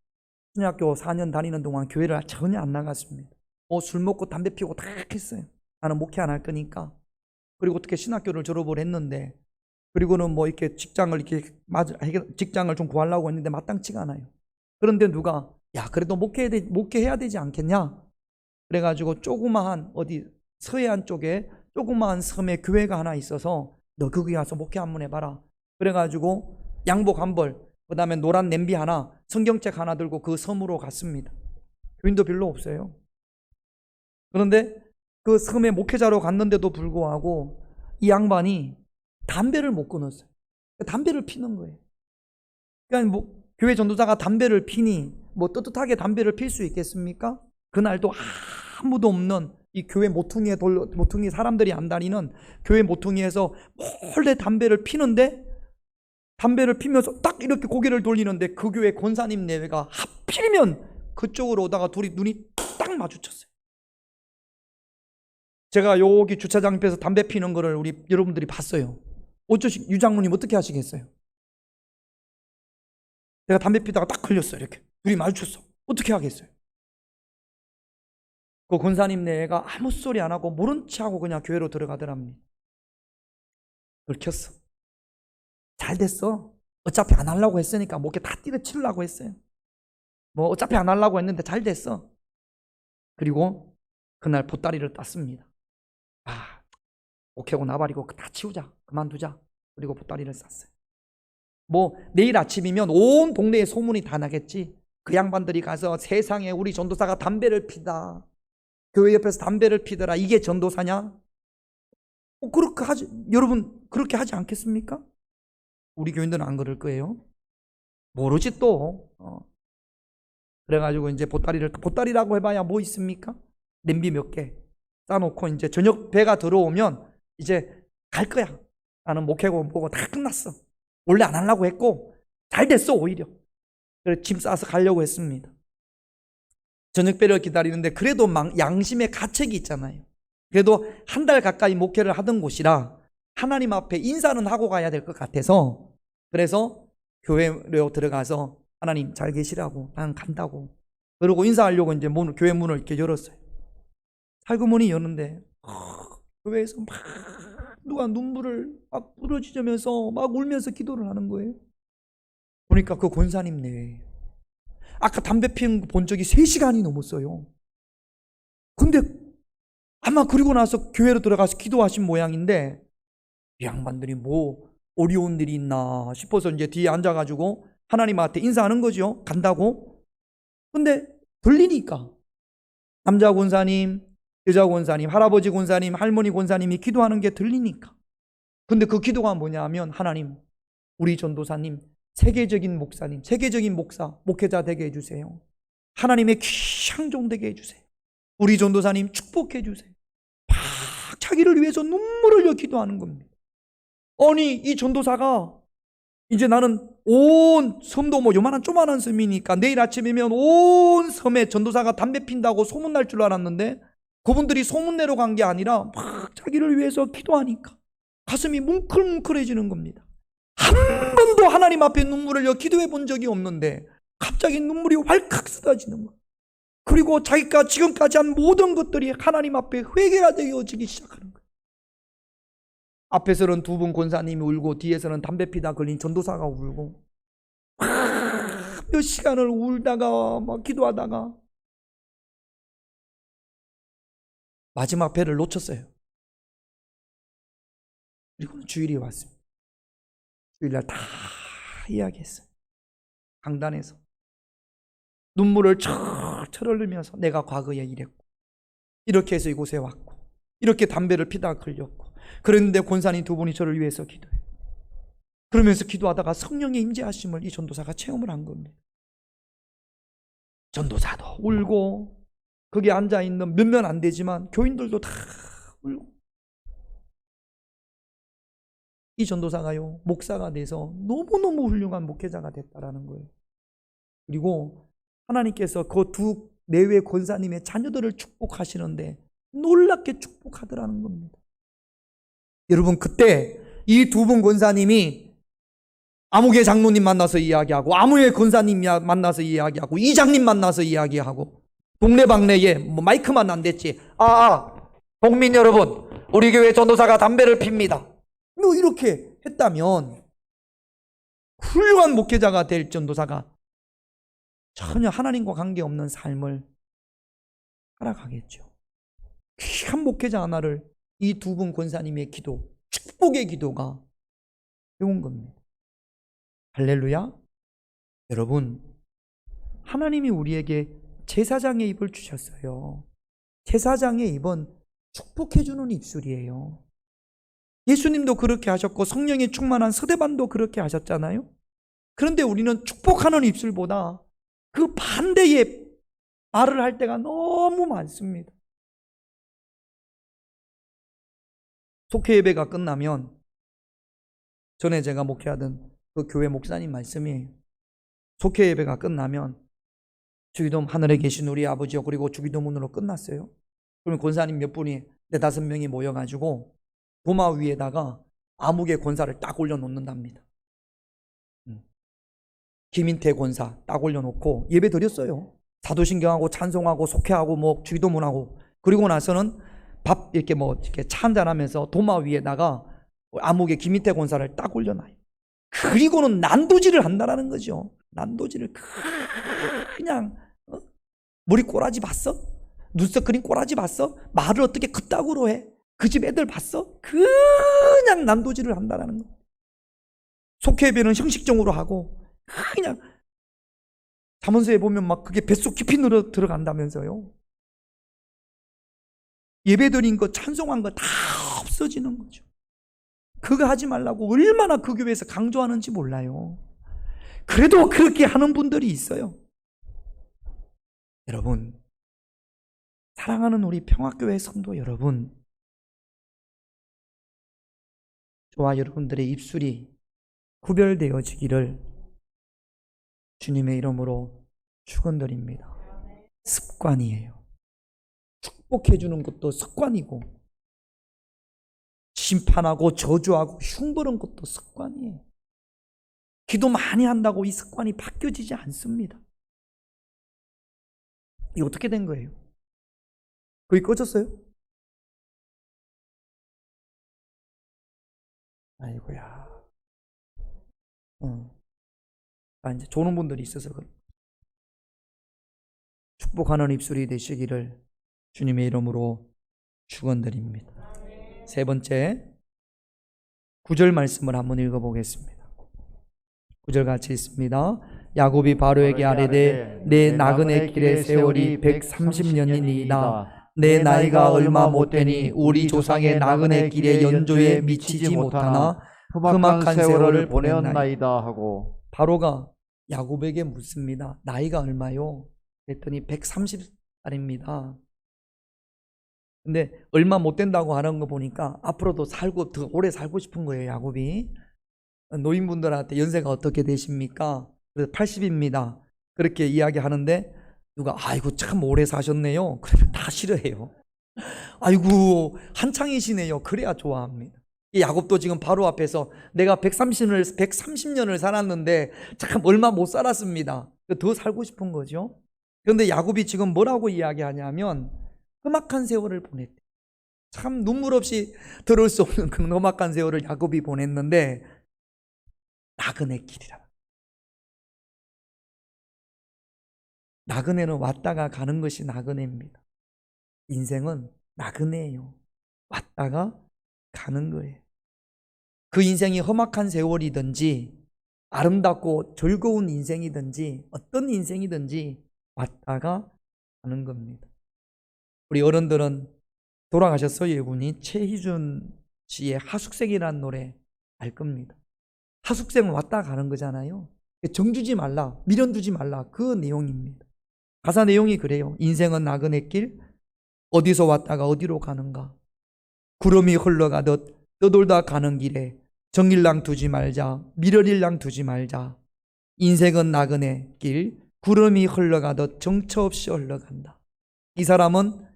신학교 4년 다니는 동안 교회를 전혀 안 나갔습니다. 술 먹고 담배 피우고 다 했어요. 나는 목회 안 할 거니까. 그리고 어떻게 신학교를 졸업을 했는데, 그리고는 뭐 이렇게 직장을 좀 구하려고 했는데 마땅치가 않아요. 그런데 누가, 야, 그래도 목회해야 되지 않겠냐? 그래가지고 조그마한 어디 서해안 쪽에 조그마한 섬에 교회가 하나 있어서 너 거기 가서 목회 한번 해봐라. 그래가지고 양복 한 벌, 그 다음에 노란 냄비 하나, 성경책 하나 들고 그 섬으로 갔습니다. 교인도 별로 없어요. 그런데 그 섬에 목회자로 갔는데도 불구하고 이 양반이 담배를 못 끊었어요. 담배를 피는 거예요. 그러니까 뭐 교회 전도자가 담배를 피니 뭐 떳떳하게 담배를 필 수 있겠습니까? 그날도 아무도 없는 이 교회 모퉁이 사람들이 안 다니는 교회 모퉁이에서 몰래 담배를 피는데, 담배를 피면서 딱 이렇게 고개를 돌리는데 그 교회 권사님 내외가 하필이면 그쪽으로 오다가 둘이 눈이 딱 마주쳤어요. 제가 여기 주차장 옆에서 담배 피는 거를 여러분들이 봤어요. 어쩌시, 유장로님 어떻게 하시겠어요? 내가 담배 피다가 딱 걸렸어요. 이렇게 둘이 마주쳤어. 어떻게 하겠어요? 그 권사님 내가 아무 소리 안 하고 모른 체하고 그냥 교회로 들어가더랍니다. 그걸 켰어. 잘 됐어. 어차피 안 하려고 했으니까 목에 다 때려치려고 했어요. 뭐 어차피 안 하려고 했는데 잘 됐어. 그리고 그날 보따리를 땄습니다. 목회고 나발이고 다 치우자, 그만두자. 그리고 보따리를 쌌어요. 뭐 내일 아침이면 온 동네에 소문이 다 나겠지. 그 양반들이 가서 세상에 우리 전도사가 담배를 피다, 교회 옆에서 담배를 피더라, 이게 전도사냐? 그렇게 하지, 여러분 그렇게 하지 않겠습니까? 우리 교인들은 안 그럴 거예요. 모르지 또. 그래가지고 이제 보따리라고 해봐야 뭐 있습니까? 냄비 몇 개 싸놓고 이제 저녁 배가 들어오면 이제 갈 거야. 나는 목회고 뭐고 다 끝났어. 원래 안 하려고 했고 잘 됐어 오히려. 그래서 짐 싸서 가려고 했습니다. 저녁배를 기다리는데 그래도 양심의 가책이 있잖아요. 그래도 한 달 가까이 목회를 하던 곳이라 하나님 앞에 인사는 하고 가야 될 것 같아서, 그래서 교회로 들어가서 하나님 잘 계시라고, 난 간다고 그러고 인사하려고 이제 교회 문을 이렇게 열었어요. 살구문이 여는데 교회에서 막 누가 눈물을 막 부러지면서 막 울면서 기도를 하는 거예요. 보니까 그 권사님 내외예요. 아까 담배 피운 거 본 적이 3시간이 넘었어요. 근데 아마 그리고 나서 교회로 들어가서 기도하신 모양인데, 이 양반들이 뭐 어려운 일이 있나 싶어서 이제 뒤에 앉아가지고 하나님한테 인사하는 거죠. 간다고. 근데 들리니까 남자 권사님, 여자 권사님, 할아버지 권사님, 할머니 권사님이 기도하는 게 들리니까. 근데 그 기도가 뭐냐 하면, 하나님 우리 전도사님 세계적인 목사님, 세계적인 목사, 목회자 되게 해주세요. 하나님의 귀한 종 되게 해주세요. 우리 전도사님 축복해 주세요. 막 자기를 위해서 눈물을 흘려 기도하는 겁니다. 아니 이 전도사가 이제 나는 온 섬도 뭐 요만한 조만한 섬이니까 내일 아침이면 온 섬에 전도사가 담배 핀다고 소문날 줄 알았는데, 그분들이 소문내러 간 게 아니라 막 자기를 위해서 기도하니까 가슴이 뭉클뭉클해지는 겁니다. 한 번도 하나님 앞에 눈물을 흘려 기도해 본 적이 없는데 갑자기 눈물이 왈칵 쏟아지는 거예요. 그리고 자기가 지금까지 한 모든 것들이 하나님 앞에 회개가 되어지기 시작하는 거예요. 앞에서는 두 분 권사님이 울고 뒤에서는 담배 피다 걸린 전도사가 울고 몇 시간을 울다가 막 기도하다가 마지막 배를 놓쳤어요. 그리고는 주일이 왔습니다. 주일날 다 이야기했어요. 강단에서 눈물을 철철 흘리면서 내가 과거에 이랬고 이렇게 해서 이곳에 왔고 이렇게 담배를 피다 걸렸고 그랬는데 권사님 두 분이 저를 위해서 기도해요. 그러면서 기도하다가 성령의 임재하심을 이 전도사가 체험을 한 겁니다. 전도사도 울고 거기 앉아있는 몇몇 안 되지만 교인들도 다 울고 이 전도사가요 목사가 돼서 너무너무 훌륭한 목회자가 됐다라는 거예요. 그리고 하나님께서 그 두 내외 권사님의 자녀들을 축복하시는데 놀랍게 축복하더라는 겁니다. 여러분 그때 이 두 분 권사님이 아무개 장로님 만나서 이야기하고 아무개 권사님 만나서 이야기하고 이장님 만나서 이야기하고 동네방네에 뭐 마이크만 안 됐지. 국민 여러분 우리 교회 전도사가 담배를 핍니다. 뭐 이렇게 했다면 훌륭한 목회자가 될 전도사가 전혀 하나님과 관계없는 삶을 살아가겠죠. 귀한 목회자 하나를 이 두 분 권사님의 기도, 축복의 기도가 세운 겁니다. 할렐루야. 여러분 하나님이 우리에게 제사장의 입을 주셨어요. 제사장의 입은 축복해주는 입술이에요. 예수님도 그렇게 하셨고 성령이 충만한 서대반도 그렇게 하셨잖아요. 그런데 우리는 축복하는 입술보다 그 반대의 말을 할 때가 너무 많습니다. 속회 예배가 끝나면 전에 제가 목회하던 그 교회 목사님 말씀이에요. 속회 예배가 끝나면 주기도문 하늘에 계신 우리 아버지요 그리고 주기도문으로 끝났어요. 그러면 권사님 몇 분이 4-5명이 모여가지고 도마 위에다가 아무개 권사를 딱 올려놓는답니다. 김인태 권사 딱 올려놓고 예배 드렸어요. 사도신경하고 찬송하고 속회하고 뭐 주기도문하고 그리고 나서는 밥 이렇게 뭐 이렇게 차 한잔하면서 도마 위에다가 아무개 김인태 권사를 딱 올려놔요. 그리고는 난도질을 한다라는 거죠. 난도질을 그냥 머리 꼬라지 봤어? 눈썹 그린 꼬라지 봤어? 말을 어떻게 그따구로 해? 그 집 애들 봤어? 그냥 난도질을 한다라는 거. 속회 예배는 형식적으로 하고 그냥 잠언서에 보면 막 그게 뱃속 깊이 들어간다면서요. 예배드린 거 찬송한 거 다 없어지는 거죠. 그거 하지 말라고 얼마나 그 교회에서 강조하는지 몰라요. 그래도 그렇게 하는 분들이 있어요. 여러분 사랑하는 우리 평화교회 성도 여러분, 저와 여러분들의 입술이 구별되어지기를 주님의 이름으로 축원드립니다. 습관이에요. 축복해주는 것도 습관이고 심판하고 저주하고 흉보는 것도 습관이에요. 기도 많이 한다고 이 습관이 바뀌어지지 않습니다. 이게 어떻게 된 거예요? 거의 꺼졌어요? 아이고야. 이제 조는 분들이 있어서 그래. 축복하는 입술이 되시기를 주님의 이름으로 축원드립니다. 세 번째 9절 말씀을 한번 읽어보겠습니다. 9절 같이 있습니다. 야곱이 바로에게 아뢰되 내 나그네 길의 세월이 130년이니이다. 내 나이가 얼마 못되니 우리 조상의 나그네 길의 연조에 미치지 못하나 험악한 세월을 보냈나이다 하고 바로가 야곱에게 묻습니다. 나이가 얼마요? 그랬더니 130살입니다. 근데 얼마 못 된다고 하는 거 보니까 앞으로도 살고 더 오래 살고 싶은 거예요, 야곱이. 노인분들한테 연세가 어떻게 되십니까? 그래서 80입니다. 그렇게 이야기하는데 누가 아이고 참 오래 사셨네요. 그러면 다 싫어해요. 아이고 한창이시네요. 그래야 좋아합니다. 야곱도 지금 바로 앞에서 내가 130년을 살았는데 참 얼마 못 살았습니다. 더 살고 싶은 거죠. 그런데 야곱이 지금 뭐라고 이야기하냐면 험악한 세월을 보냈대. 참 눈물 없이 들을 수 없는 그 험악한 세월을 야곱이 보냈는데 나그네 길이라. 나그네는 왔다가 가는 것이 나그네입니다. 인생은 나그네예요. 왔다가 가는 거예요. 그 인생이 험악한 세월이든지 아름답고 즐거운 인생이든지 어떤 인생이든지 왔다가 가는 겁니다. 우리 어른들은 돌아가셨어요. 이분이 최희준 씨의 하숙생이라는 노래 알 겁니다. 하숙생은 왔다 가는 거잖아요. 정주지 말라, 미련 두지 말라, 그 내용입니다. 가사 내용이 그래요. 인생은 나그네 길, 어디서 왔다가 어디로 가는가. 구름이 흘러가듯 떠돌다 가는 길에 정일랑 두지 말자, 미련일랑 두지 말자. 인생은 나그네 길, 구름이 흘러가듯 정처 없이 흘러간다.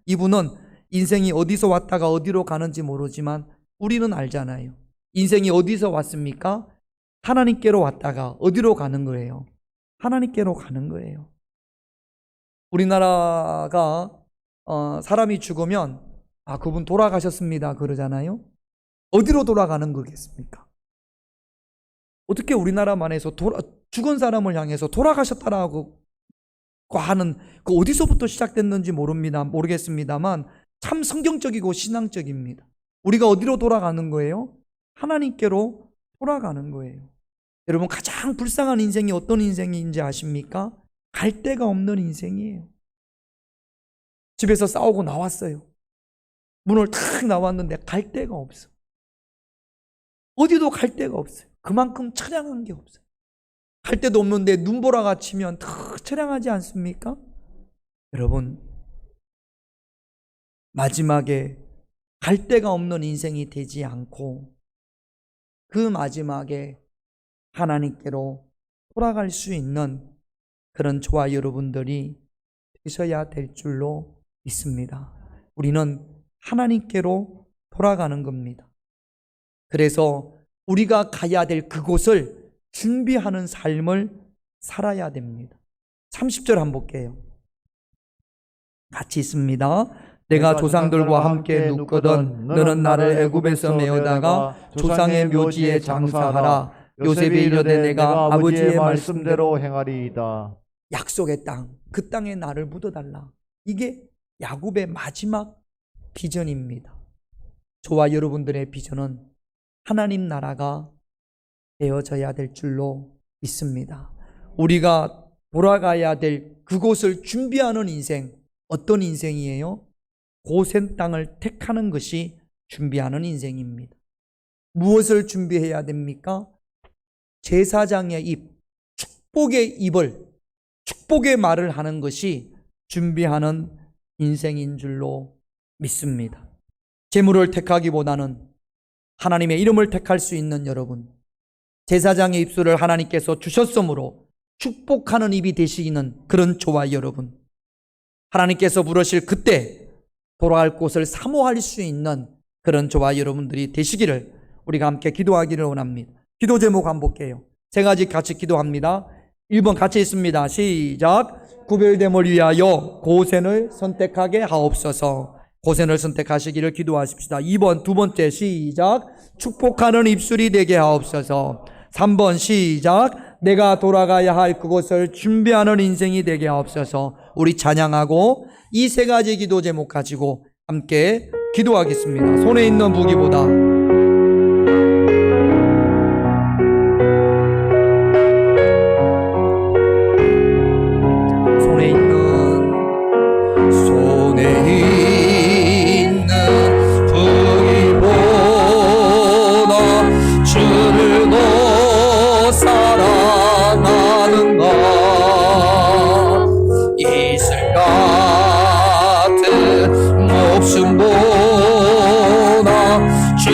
이분은 인생이 어디서 왔다가 어디로 가는지 모르지만 우리는 알잖아요. 인생이 어디서 왔습니까? 하나님께로 왔다가 어디로 가는 거예요? 하나님께로 가는 거예요. 우리나라가 사람이 죽으면 그분 돌아가셨습니다 그러잖아요. 어디로 돌아가는 거겠습니까? 어떻게 우리나라만 해서 죽은 사람을 향해서 돌아가셨다라고 하는 그 어디서부터 시작됐는지 모르겠습니다만 참 성경적이고 신앙적입니다. 우리가 어디로 돌아가는 거예요? 하나님께로 돌아가는 거예요. 여러분, 가장 불쌍한 인생이 어떤 인생인지 아십니까? 갈 데가 없는 인생이에요. 집에서 싸우고 나왔어요. 문을 탁 나왔는데 갈 데가 없어. 어디도 갈 데가 없어요. 그만큼 처량한 게 없어요. 갈 데도 없는데 눈보라가 치면 더 처량하지 않습니까? 여러분, 마지막에 갈 데가 없는 인생이 되지 않고 그 마지막에 하나님께로 돌아갈 수 있는 그런 저와 여러분들이 되셔야 될 줄로 믿습니다. 우리는 하나님께로 돌아가는 겁니다. 그래서 우리가 가야 될 그곳을 준비하는 삶을 살아야 됩니다. 30절 한번 볼게요. 같이 있습니다. 내가 조상들과 함께 눕거든 너는 나를 애굽에서 메어다가 조상의 묘지에 장사하라. 요셉이 이르되 내가 아버지의 말씀대로 행하리이다. 약속의 땅, 그 땅에 나를 묻어달라. 이게 야곱의 마지막 비전입니다. 저와 여러분들의 비전은 하나님 나라가 되어져야 될 줄로 믿습니다. 우리가 돌아가야 될 그곳을 준비하는 인생, 어떤 인생이에요? 고센 땅을 택하는 것이 준비하는 인생입니다. 무엇을 준비해야 됩니까? 제사장의 입, 축복의 입을, 축복의 말을 하는 것이 준비하는 인생인 줄로 믿습니다. 재물을 택하기보다는 하나님의 이름을 택할 수 있는 여러분, 제사장의 입술을 하나님께서 주셨으므로 축복하는 입이 되시는 그런 저와 여러분, 하나님께서 부르실 그때 돌아갈 곳을 사모할 수 있는 그런 저와 여러분들이 되시기를 우리가 함께 기도하기를 원합니다. 기도 제목 한번 볼게요. 세 가지 같이 기도합니다. 1번 같이 있습니다. 시작. 구별됨을 위하여 고센을 선택하게 하옵소서. 고센을 선택하시기를 기도하십시다. 2번 두 번째 시작. 축복하는 입술이 되게 하옵소서. 3번 시작. 내가 돌아가야 할 그곳을 준비하는 인생이 되게 하옵소서. 우리 찬양하고 이 세 가지 기도 제목 가지고 함께 기도하겠습니다. 손에 있는 무기보다 주를 더 사랑하는가. 이슬 같은 목숨보다 주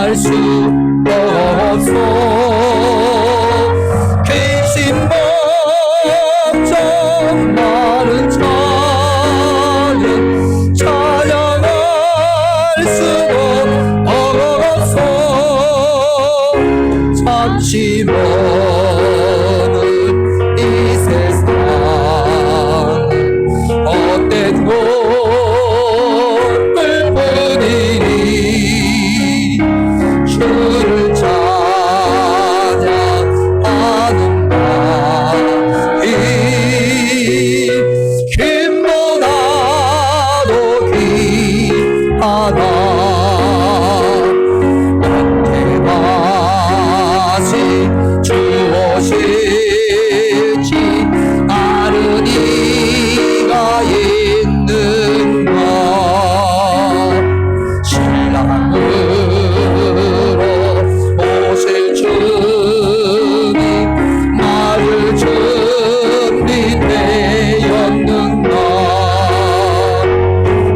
만날 수 없어. 귀신 걱정 많은 자는 찬양할 수도 없어. 잠시 머문 이 세상 헛된 것들 뿐이니 주를 찬양하는 마음이 김보다도 귀하다. 언제 다시 주오실지 아는 이가 있는가. 신랑으로 오실 주님 나를 준비되었는가.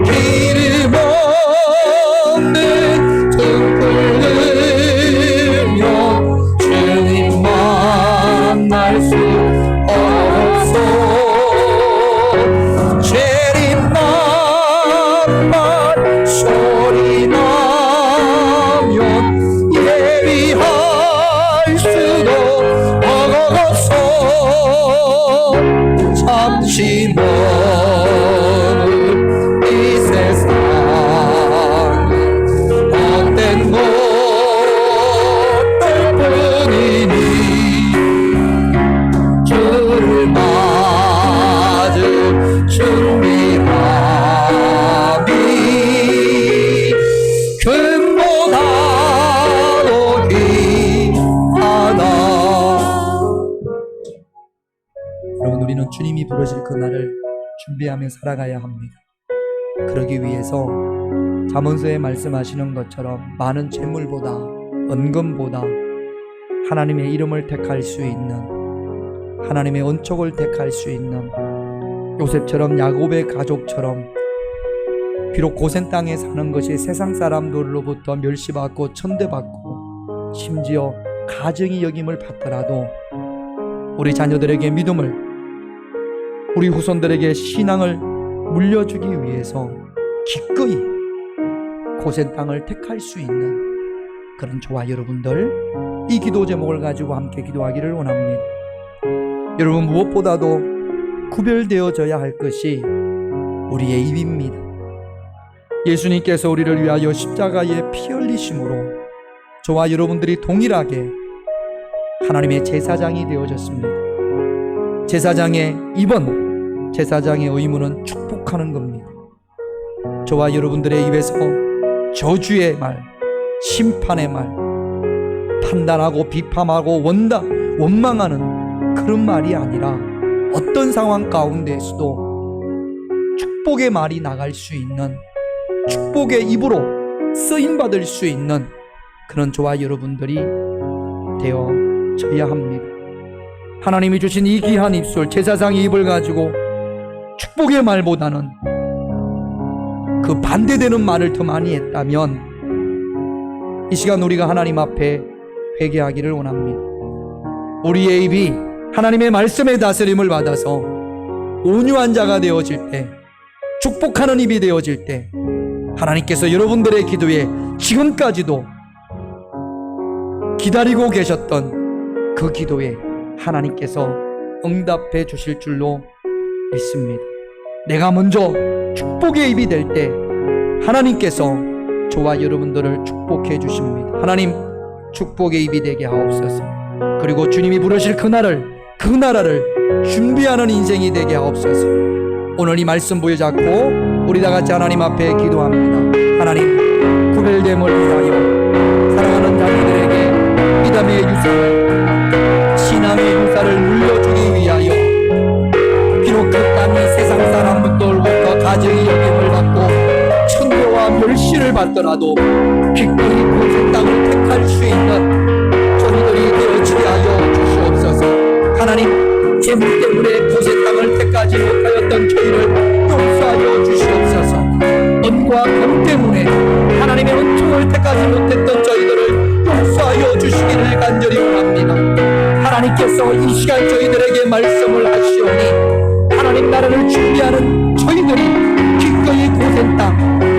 기름 없는 등불 들며 주님 만날 수 없어. 재림날만 소리 나면 예비할 수도 없어. 잠시 머문 이 세상 헛된 것들 뿐이니 주를 맞을 준비함이 금보다도 귀하다. 여러분, 우리는 주님이 부르실 그날을 준비하며 살아가야 합니다. 그러기 위해서 잠언서에 말씀하시는 것처럼 많은 재물보다 은금보다 하나님의 이름을 택할 수 있는, 하나님의 언촉을 택할 수 있는 요셉처럼, 야곱의 가족처럼 비록 고센 땅에 사는 것이 세상 사람들로부터 멸시받고 천대받고 심지어 가증이 여김을 받더라도 우리 자녀들에게 믿음을, 우리 후손들에게 신앙을 물려주기 위해서 기꺼이 고센 땅을 택할 수 있는 그런 저와 여러분들, 이 기도 제목을 가지고 함께 기도하기를 원합니다. 여러분, 무엇보다도 구별되어져야 할 것이 우리의 입입니다. 예수님께서 우리를 위하여 십자가에 피 흘리심으로 저와 여러분들이 동일하게 하나님의 제사장이 되어졌습니다. 제사장의 입은, 제사장의 의무는 축복하는 겁니다. 저와 여러분들의 입에서 저주의 말, 심판의 말, 판단하고 비판하고 원망하는 그런 말이 아니라 어떤 상황 가운데에서도 축복의 말이 나갈 수 있는, 축복의 입으로 쓰임받을 수 있는 그런 저와 여러분들이 되어져야 합니다. 하나님이 주신 이 귀한 입술, 제사장의 입을 가지고 축복의 말보다는 그 반대되는 말을 더 많이 했다면 이 시간 우리가 하나님 앞에 회개하기를 원합니다. 우리의 입이 하나님의 말씀의 다스림을 받아서 온유한 자가 되어질 때, 축복하는 입이 되어질 때 하나님께서 여러분들의 기도에 지금까지도 기다리고 계셨던 그 기도에 하나님께서 응답해 주실 줄로 믿습니다. 내가 먼저 축복의 입이 될 때 하나님께서 저와 여러분들을 축복해 주십니다. 하나님, 축복의 입이 되게 하옵소서. 그리고 주님이 부르실 그 나라를 준비하는 인생이 되게 하옵소서. 오늘 이 말씀 부여잡고 우리 다 같이 하나님 앞에 기도합니다. 하나님, 구별됨을 위하여 사랑하는 자녀들에게 믿음의 유산을, 신앙의 유산을 물려주기 위하여 비록 그 땅이 세상 사람들로부터 가정의 여김을 받고 천대와 멸시를 받더라도 기꺼이 그 땅을 택할 수 있는 저희들이 되어지게 하여 주시옵소서. 하나님, 재물 때문에 고센 땅을 택하지 못하였던 저희를 용서하여 주시옵소서. 은과 금 때문에 하나님의 은총을 택하지 못했던 저희들을 예수님께서 이 시간 저희들에게 말씀을 하시오니 하나님 나라를 준비하는 저희들이 기꺼이 고센 땅,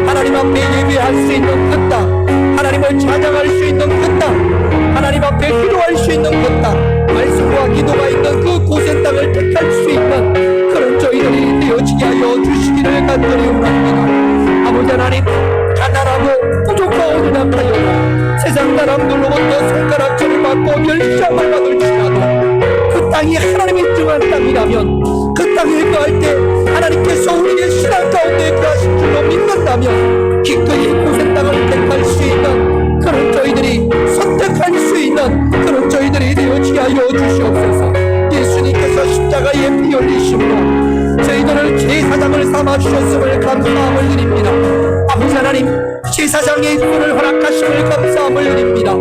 하나님 앞에 예배할 수 있는 그 땅, 하나님을 찬양할 수 있는 그 땅, 하나님 앞에 기도할 수 있는 그 땅, 말씀과 기도가 있는 그 고센 땅을 택할 수 있는 그런 저희들이 되어지게 하여 주시기를 간절히 원합니다. 아버지 하나님, 가난하고 부족하고 연약하여 세상 사람들로부터 손가락질을 받고 멸시함을 받을지라도 그 땅이 하나님이 정한 땅이라면 그 땅에 거할 때 하나님께서 우리의 신앙 가운데 거하신 줄로 믿는다면 기꺼이 고센 땅을 택할 수 있는 그런 저희들이 선택할 수 있는 그런 저희들이 되어지게 하여 주시옵소서. 예수님께서 십자가에 피 흘리심으로 저희들을 제사장을 삼아 주셨음을 감사함을 드립니다. 아버지 하나님, 제사장의 입술을 허락하심을 감사함을 드립니다.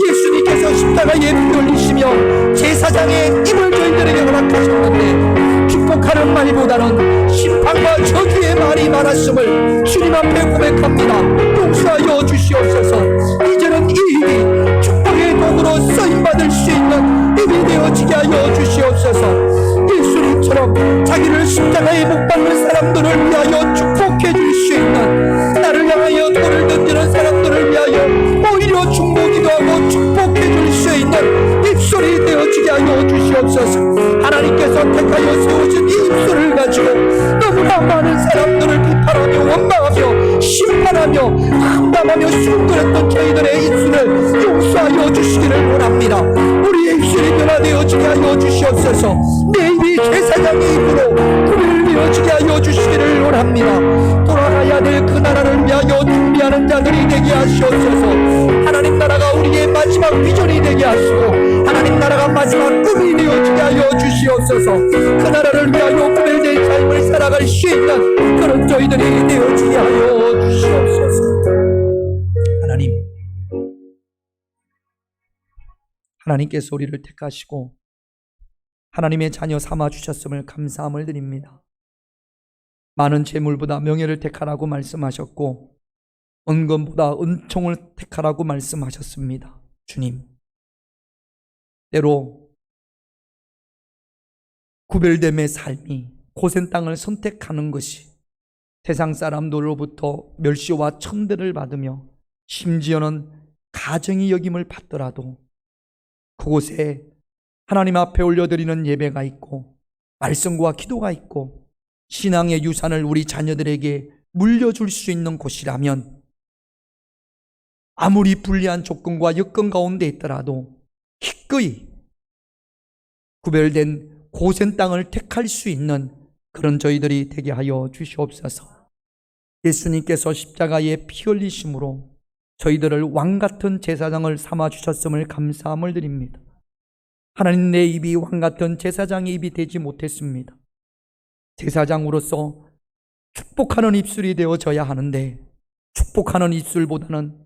예수님께서 십자가에 피 흘리시며 제사장의 입을 저희들에게 허락하셨는데 축복하는 말보다는 심판과 저주의 말이 많았음을 주님 앞에 고백합니다. 용서하여 주시옵소서. 이제는 이 입이 축복의 도구로 쓰임받을 수 있는 입이 되어지게 하여 주시옵소서. 예수님처럼 자기를 십자가에 못 박는 사람들을 위하여 축복해 줄 수 있는, 나를 향하여 돌을 던지는 사람들을 위하여 오히려 중보기도 하고 축복해 줄 수 있는 입술이 되어지게 하여 주시옵소서. 하나님께서 택하여 세우신 이 입술을 가지고 너무나 많은 사람들을 비판하며 원망하며 심판하며 험담하며 수군거렸던 저희들의 입술을 용서하여 주시기를 원합니다. 우리의 입술이 변화되어지게 하여 주시옵소서. 내 입이 제사장의 입으로 구별되어지게 하여 주시기를 원합니다. 돌아가야 될 그 나라를 위하여 준비하는 자들이 되게 하시옵소서. 하나님 나라가 우리의 마지막 비전이 되게 하시고 하나님 나라가 마지막 꿈이 되어지게 하여 주시옵소서. 그 나라를 위하여 구별된 삶을 살아갈 수 있는 그런 저희들이 되어지게 하여 주시옵소서. 하나님께서 우리를 택하시고 하나님의 자녀 삼아 주셨음을 감사함을 드립니다. 많은 재물보다 명예를 택하라고 말씀하셨고 은금보다 은총을 택하라고 말씀하셨습니다. 주님, 때로 구별됨의 삶이 고센 땅을 선택하는 것이 세상 사람들로부터 멸시와 천대를 받으며 심지어는 가정이 여김을 받더라도 그곳에 하나님 앞에 올려드리는 예배가 있고 말씀과 기도가 있고 신앙의 유산을 우리 자녀들에게 물려줄 수 있는 곳이라면 아무리 불리한 조건과 여건 가운데 있더라도 기꺼이 구별된 고센 땅을 택할 수 있는 그런 저희들이 되게 하여 주시옵소서. 예수님께서 십자가에 피 흘리심으로 저희들을 왕같은 제사장을 삼아 주셨음을 감사함을 드립니다. 하나님, 내 입이 왕같은 제사장의 입이 되지 못했습니다. 제사장으로서 축복하는 입술이 되어져야 하는데 축복하는 입술보다는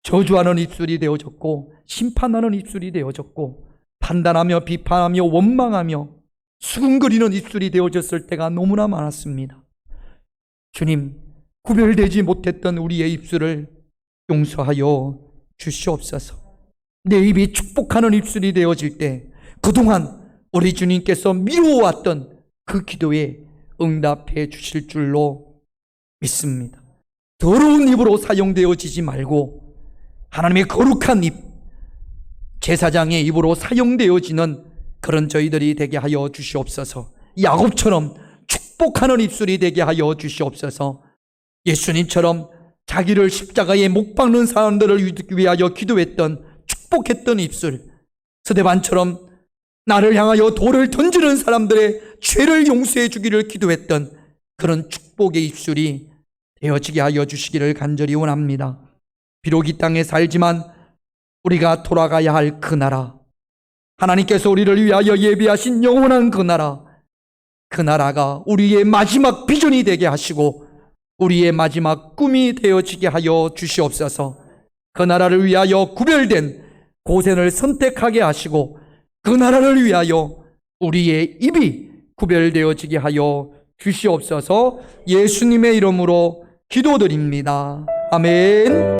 저주하는 입술이 되어졌고 심판하는 입술이 되어졌고 판단하며 비판하며 원망하며 수군거리는 입술이 되어졌을 때가 너무나 많았습니다. 주님, 구별되지 못했던 우리의 입술을 용서하여 주시옵소서. 내 입이 축복하는 입술이 되어질 때 그동안 우리 주님께서 미루어왔던 그 기도에 응답해 주실 줄로 믿습니다. 더러운 입으로 사용되어지지 말고 하나님의 거룩한 입, 제사장의 입으로 사용되어지는 그런 저희들이 되게 하여 주시옵소서. 야곱처럼 축복하는 입술이 되게 하여 주시옵소서. 예수님처럼 자기를 십자가에 못 박는 사람들을 위하여 기도했던 축복했던 입술, 스데반처럼 나를 향하여 돌을 던지는 사람들의 죄를 용서해 주기를 기도했던 그런 축복의 입술이 되어지게 하여 주시기를 간절히 원합니다. 비록 이 땅에 살지만 우리가 돌아가야 할 그 나라, 하나님께서 우리를 위하여 예비하신 영원한 그 나라가 우리의 마지막 비전이 되게 하시고 우리의 마지막 꿈이 되어지게 하여 주시옵소서. 그 나라를 위하여 구별된 고센을 선택하게 하시고 그 나라를 위하여 우리의 입이 구별되어지게 하여 주시옵소서. 예수님의 이름으로 기도드립니다. 아멘.